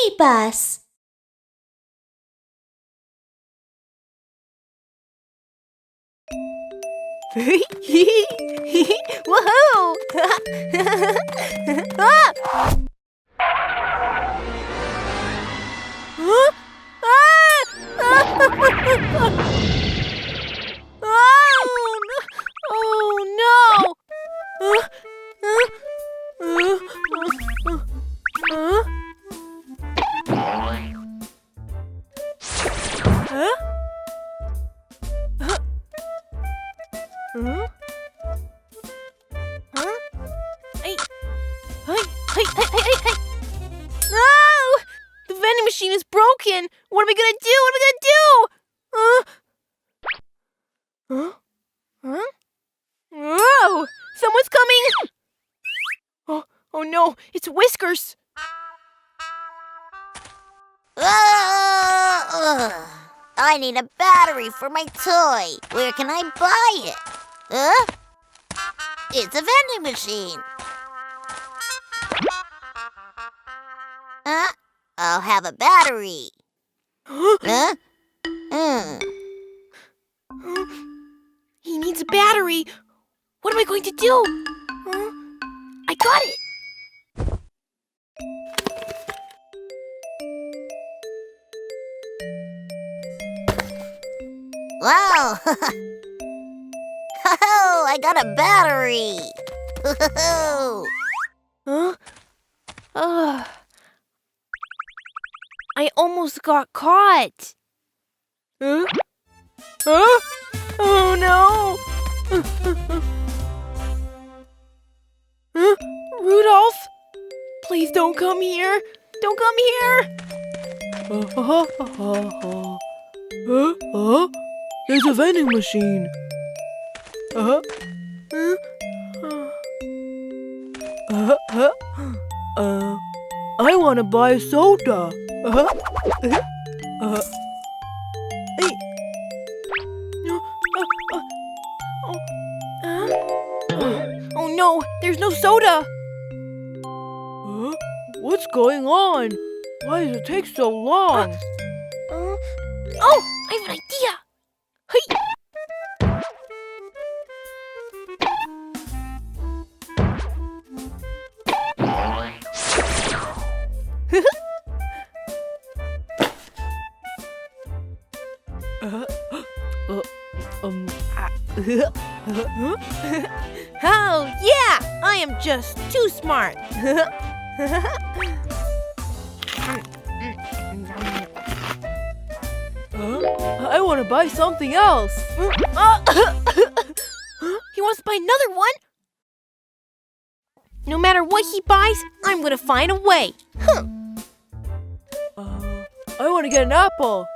BabyBus. Woohoo! Ah! Huh? Oh no! Hey! No! The vending machine is broken! What am I gonna do? Whoa! Someone's coming! Oh no, it's Whiskers! I need a battery for my toy. Where can I buy it? It's a vending machine. I'll have a battery. He needs a battery. What am I going to do? I got it. Wow! Oh, I got a battery! I almost got caught. Oh no! Rudolph? Please don't come here! Don't come here! There's a vending machine. I want to buy soda. Oh no, there's no soda. What's going on? Why does it take so long? Oh, I have an idea. Hey. Oh, yeah! I am just too smart. I want to buy something else. He wants to buy another one? No matter what he buys, I'm going to find a way. I want to get an apple.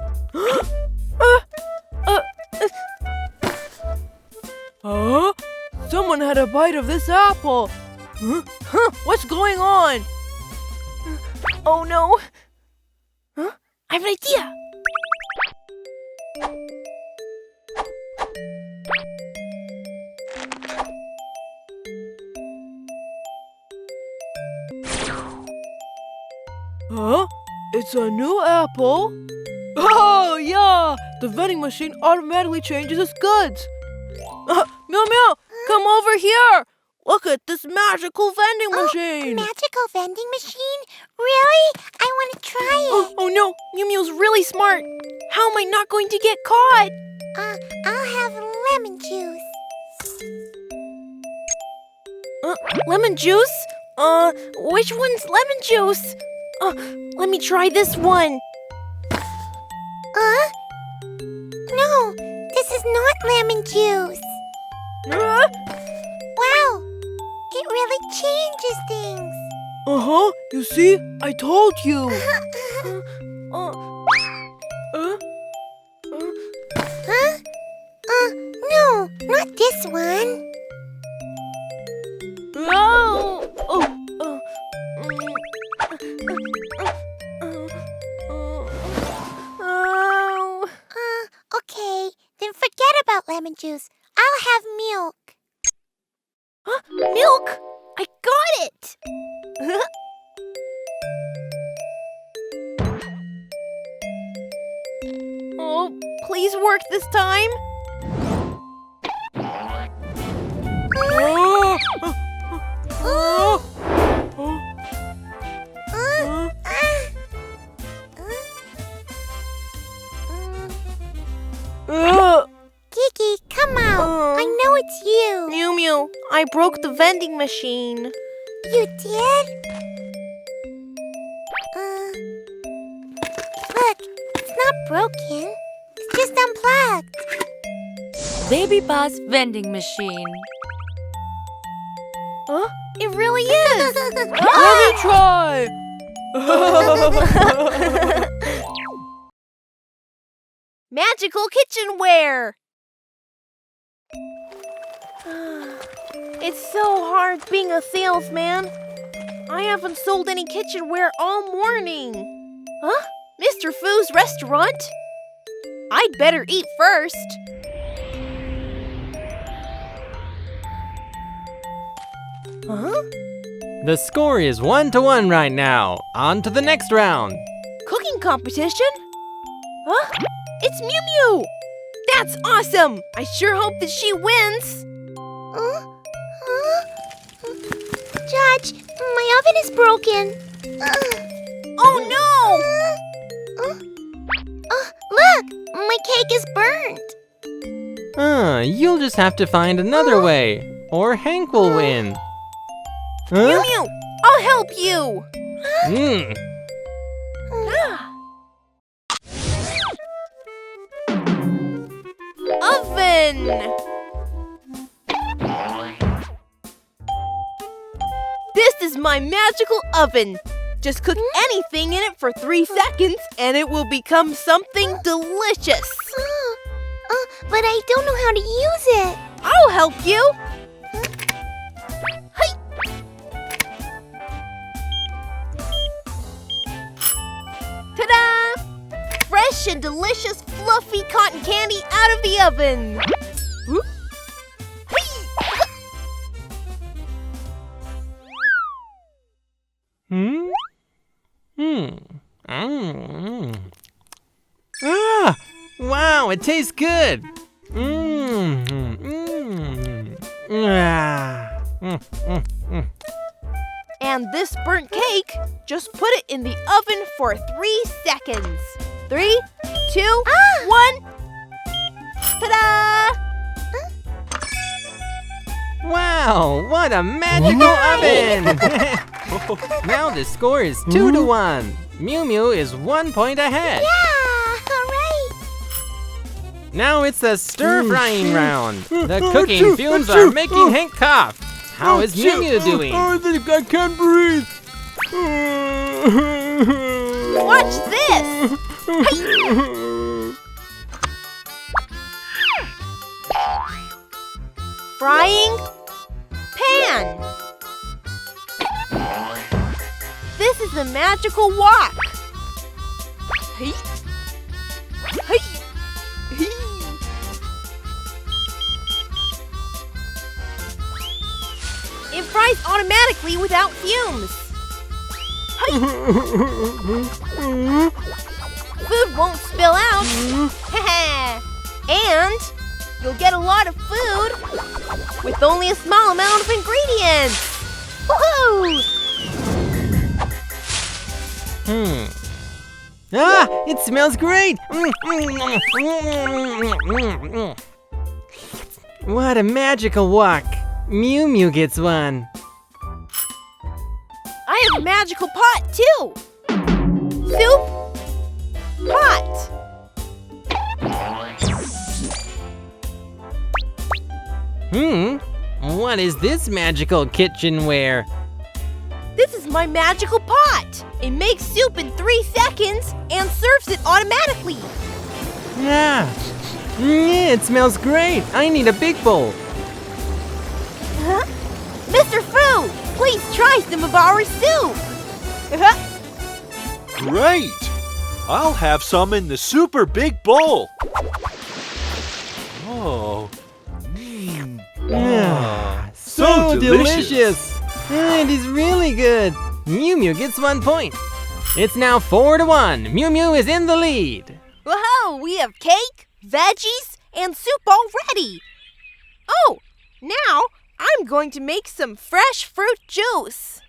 Someone had a bite of this apple. What's going on? Oh no. I have an idea. It's a new apple? Oh, yeah! The vending machine automatically changes its goods. Meow Meow, come over here! Look at this magical vending machine! Magical vending machine? Really? I want to try it. Oh no, Mew Mew's really smart. How am I not going to get caught? I'll have lemon juice. Lemon juice? Which one's lemon juice? Let me try this one. No, this is not lemon juice. Wow, it really changes things. You see? I told you. No, not this one. Okay, then forget about lemon juice. I'll have milk. Milk! I got it! Please work this time. Kiki, come out. I know it's you. Mew Mew, I broke the vending machine. You did? Look, it's not broken. It's just unplugged. BabyBus vending machine. Huh? It really is. Let me try. Magical kitchenware. It's so hard being a salesman. I haven't sold any kitchenware all morning. Huh? Mr. Fu's restaurant? I'd better eat first. Huh? The score is 1-1 right now. On to the next round. Cooking competition? Huh? It's Mew Mew! That's awesome! I sure hope that she wins! Judge, my oven is broken. Oh no! Look, my cake is burnt. You'll just have to find another way, or Hank will win. Mew Mew, I'll help you! Oven! This is my magical oven. Just cook anything in it for 3 seconds and it will become something delicious. But I don't know how to use it. I'll help you. Hey. Ta-da! Fresh and delicious fluffy cotton candy out of the oven. Whoop. Wow, it tastes good. And this burnt cake, just put it in the oven for 3 seconds. 3, 2, 1. Ta-da! Wow, what a magical oven! Now the score is 2-1. Mew Mew is 1 point ahead. Yeah, all right. Now it's the stir-frying round. The cooking fumes are making Hank cough. How is Mew Mew doing? I think I can't breathe. Watch this! Frying pan. This is the magical wok. Hey. Hey. Hey. It fries automatically without fumes. Hey. Food won't spill out. And you'll get a lot of food with only a small amount of ingredients. Woohoo! It smells great! What a magical wok! Mew Mew gets one. I have a magical pot too. Soup, pot. What is this magical kitchenware? This is my magical pot. It makes soup in 3 seconds and serves it automatically. It smells great. I need a big bowl. Huh? Mr. Fu, please try some of our soup. Great! I'll have some in the super big bowl. Oh. So delicious. It is really good. Mew Mew gets 1 point. It's now 4-1. Mew Mew is in the lead. Whoa, we have cake, veggies, and soup all ready. Oh, now I'm going to make some fresh fruit juice.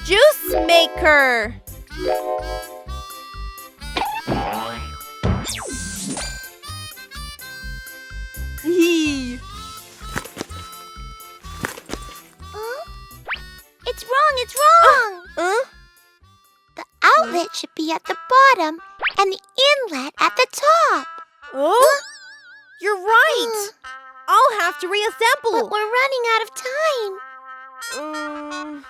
Juice maker. Yee. It's wrong! The outlet should be at the bottom and the inlet at the top. Oh, you're right. I'll have to reassemble. But we're running out of time.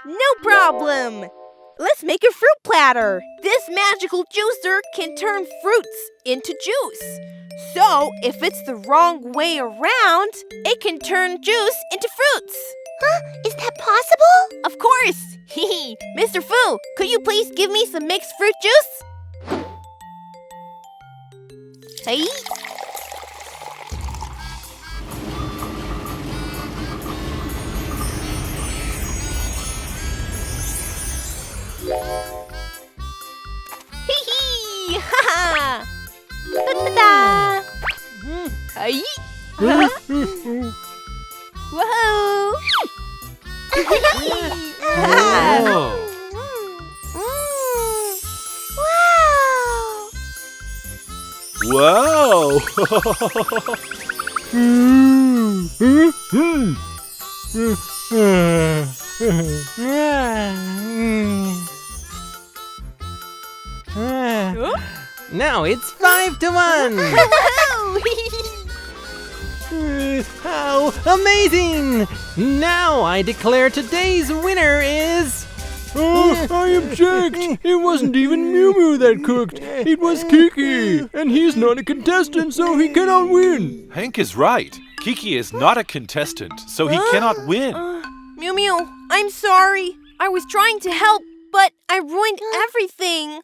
No problem. Let's make a fruit platter. This magical juicer can turn fruits into juice. So, if it's the wrong way around, it can turn juice into fruits. Is that possible? Of course. Mr. Fu, could you please give me some mixed fruit juice? Hey. Hee ha ha! Ta-da-da! Hey! Whoa! Wow! Now it's 5-1. How amazing! Now I declare today's winner is... I object! It wasn't even Mew Mew that cooked. It was Kiki, and he's not a contestant, so he cannot win. Hank is right. Kiki is not a contestant, so he cannot win. Mew Mew, I'm sorry. I was trying to help, but I ruined everything.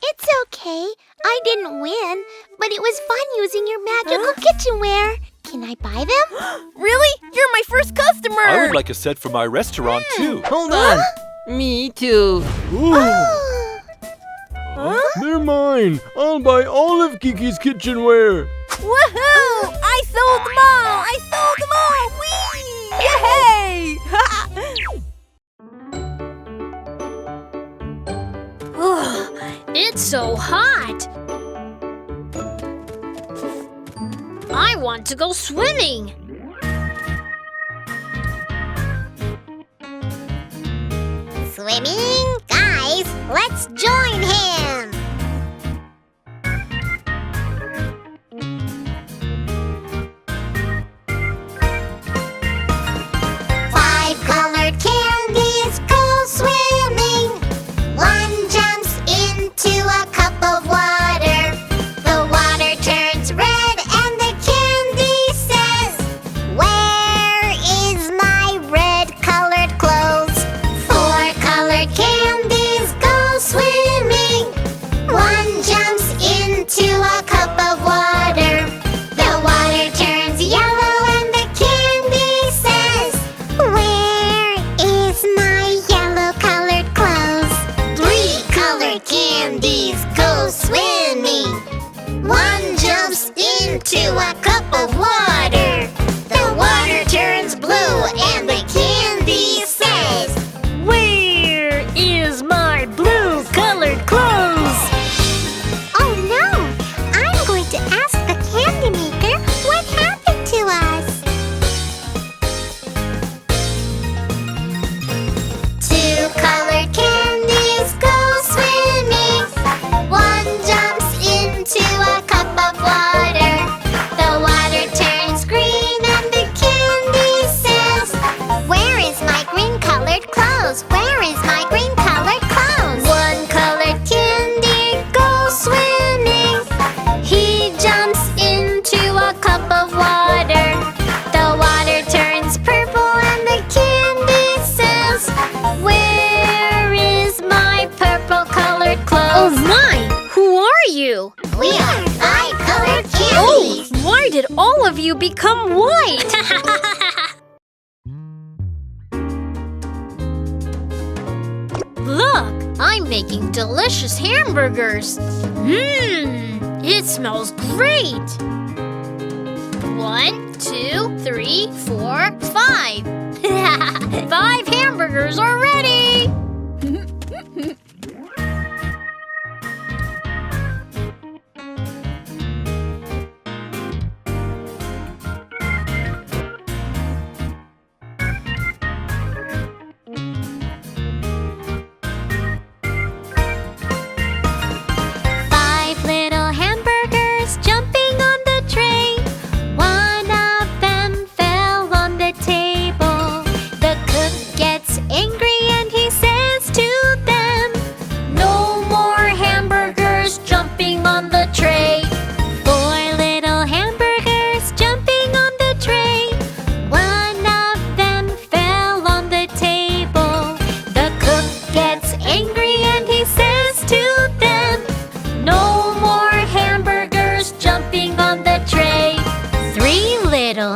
It's okay. I didn't win, but it was fun using your magical kitchenware. Can I buy them? Really? You're my first customer. I would like a set for my restaurant, too. Hold on. Me too. They're mine. I'll buy all of Kiki's kitchenware. Woohoo! I sold them all! I sold them all! Whee! Yay! It's so hot! I want to go swimming! Swimming? Guys, let's join him! Five-colored candies go swimming. One jumps into a cup of water. The water turns red and the candy says, "Where is my red-colored clothes?" Four-colored candies go swimming. One jumps into a cup of water. The water turns yellow and the candy says, "Where is my yellow-colored clothes?" Three-colored candies go swimming. One jumps into a cup of water. The water turns blue and the candy says, Where is my blue-colored clothes? "Oh no! I'm going to ask the candy maker what happened to us." Two-colored candies go swimming. One jumps into a cup of water. The water turns green and the candy says, "Where is my green-colored clothes? Where is my green-colored clothes?" One-colored candy goes swimming. He jumps into a cup of water. The water turns purple and the candy says, "Where is my purple-colored clothes?" Oh my! Who are you? We are five-colored Oh, candies. why did all of you become white? I'm making delicious hamburgers. It smells great. 1, 2, 3, 4, 5. 5 hamburgers are ready.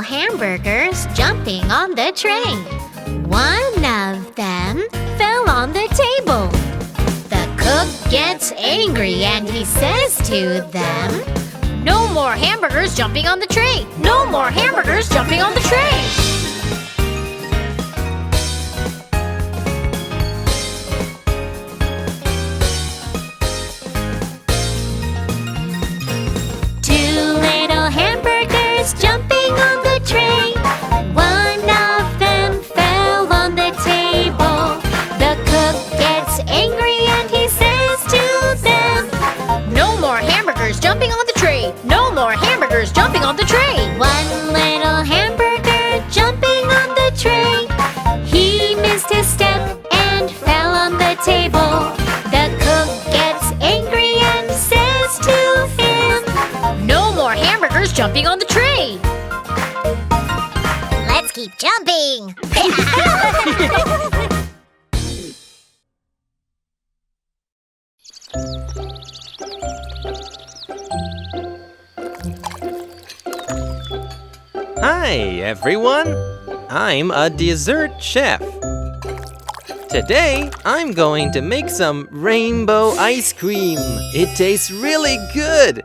Hamburgers jumping on the tray. One of them fell on the table. The cook gets angry and he says to them, No more hamburgers jumping on the tray. No more hamburgers jumping on the tray. Two little hamburgers jumping on the tray. One of them fell on the table. The cook gets angry and he says to them, No more hamburgers jumping on the tray. No more hamburgers jumping on the tray. One little hamburger jumping on the tray. He missed his step and fell on the table. The cook gets angry and says to him, No more hamburgers jumping on the tray. Let's keep jumping. Hi, everyone. I'm a dessert chef. Today, I'm going to make some rainbow ice cream. It tastes really good.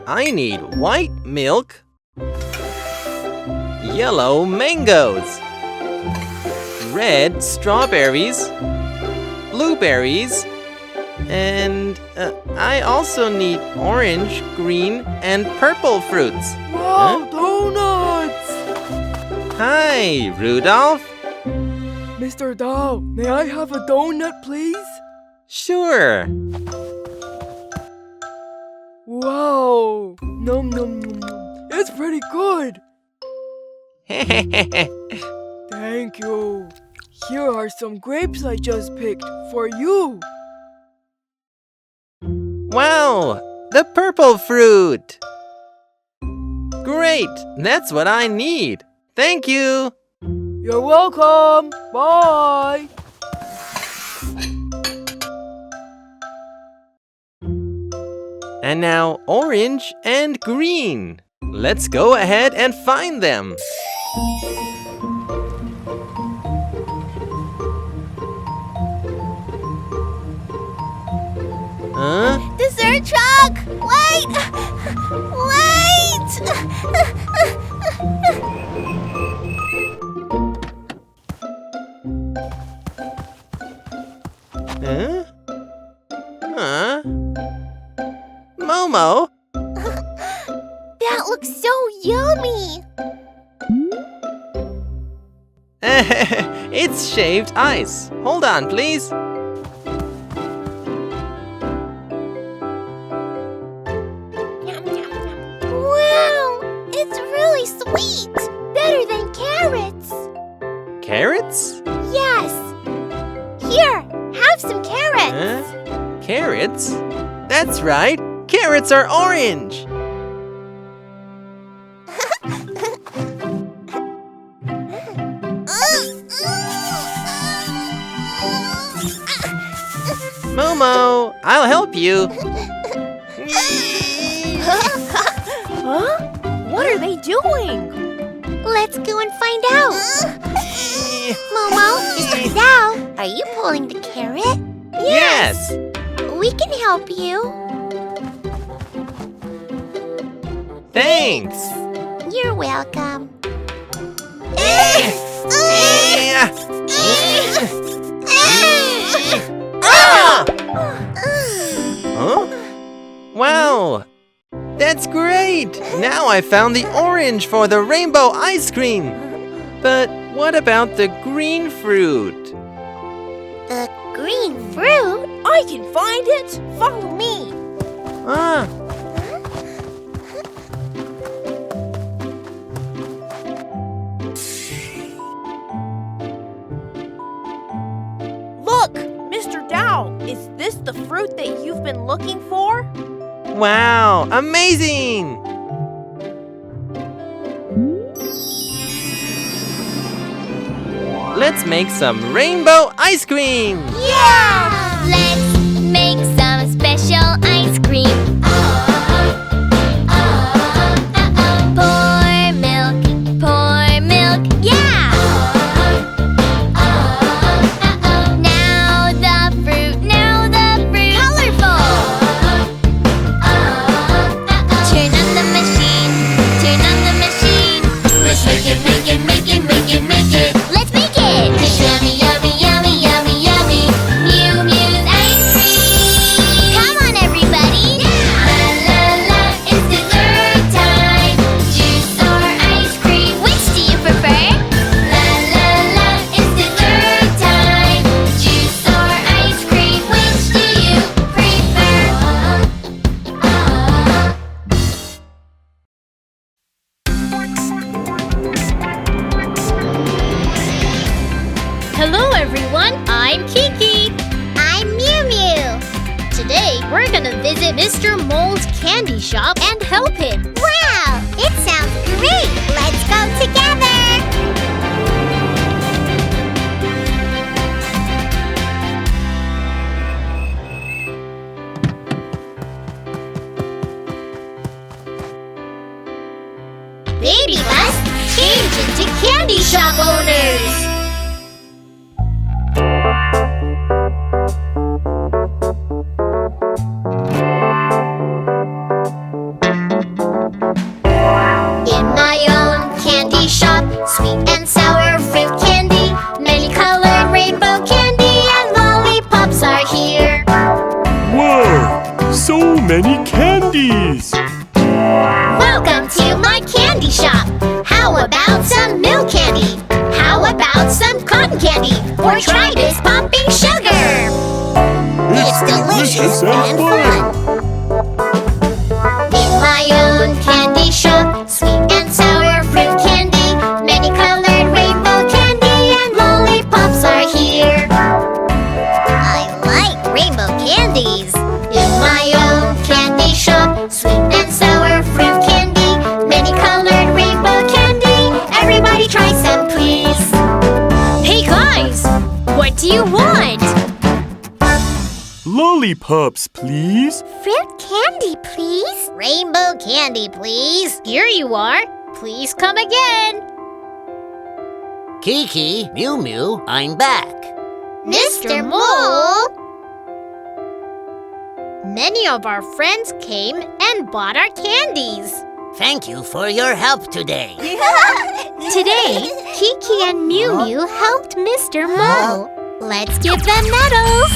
I need white milk, yellow mangoes, red strawberries, blueberries, and I also need orange, green, and purple fruits. Wow, donuts! Hi, Rudolph. Mr. Dow, may I have a donut, please? Sure. Wow! Nom nom nom nom. It's pretty good. Thank you. Here are some grapes I just picked for you. Wow, the purple fruit. Great, that's what I need. Thank you. You're welcome. Bye. And now orange and green. Let's go ahead and find them. Huh? Dessert truck! Wait! Wait! Huh? Huh? Momo? That looks so yummy! It's shaved ice. Hold on, please. Wow! It's really sweet! Better than carrots! Carrots? Yes! Here, have some carrots! Huh? Carrots? That's right. Carrots are orange. Momo, I'll help you. Huh? What are they doing? Let's go and find out. Momo, Mr. Dow, are you pulling the carrot? Yes! We can help you. Thanks! You're welcome. Huh? Wow! That's great! Now I found the orange for the rainbow ice cream! But what about the green fruit? The green fruit? I can find it. Follow me. Ah! Look, Mr. Dow, is this the fruit that you've been looking for? Wow! Amazing! Let's make some rainbow ice cream! Yeah! Let's make some special ice cream. Pour milk, yeah! Now the fruit, colorful! Turn on the machine. Let's make it. Let's make it! It's yummy. Mew Mew's ice cream! Come on, everybody! La la la, it's dessert time. Juice or ice cream, which do you prefer? La la la, it's dessert time. Juice or ice cream, which do you prefer? Hello, everyone. I'm Kiki. I'm Mew Mew. Today, we're gonna visit Mr. Mole's candy shop and help him. Wow, it sounds great. Let's go together. BabyBus, change into candy shop owners. In my own candy shop, sweet and sour fruit candy, many colored rainbow candy, and lollipops are here. Whoa! So many candies! Welcome to my candy shop. How about some milk candy? How about some cotton candy? Or try this popping sugar? It's delicious and fun. In my own candy shop, sweet and sour fruit candy, many colored rainbow candy, and lollipops are here. I like rainbow candies. In my own candy shop, sweet and sour fruit candy, many colored rainbow candy. Everybody try some, please. Hey, guys! What do you want? Lollipops, please. Fruit candy, please. Rainbow candy, please. Here you are. Please come again. Kiki, Mew Mew, I'm back. Mr. Mole! Many of our friends came and bought our candies. Thank you for your help today. Today, Kiki and Mew Mew helped Mr. Mole. Let's give them medals.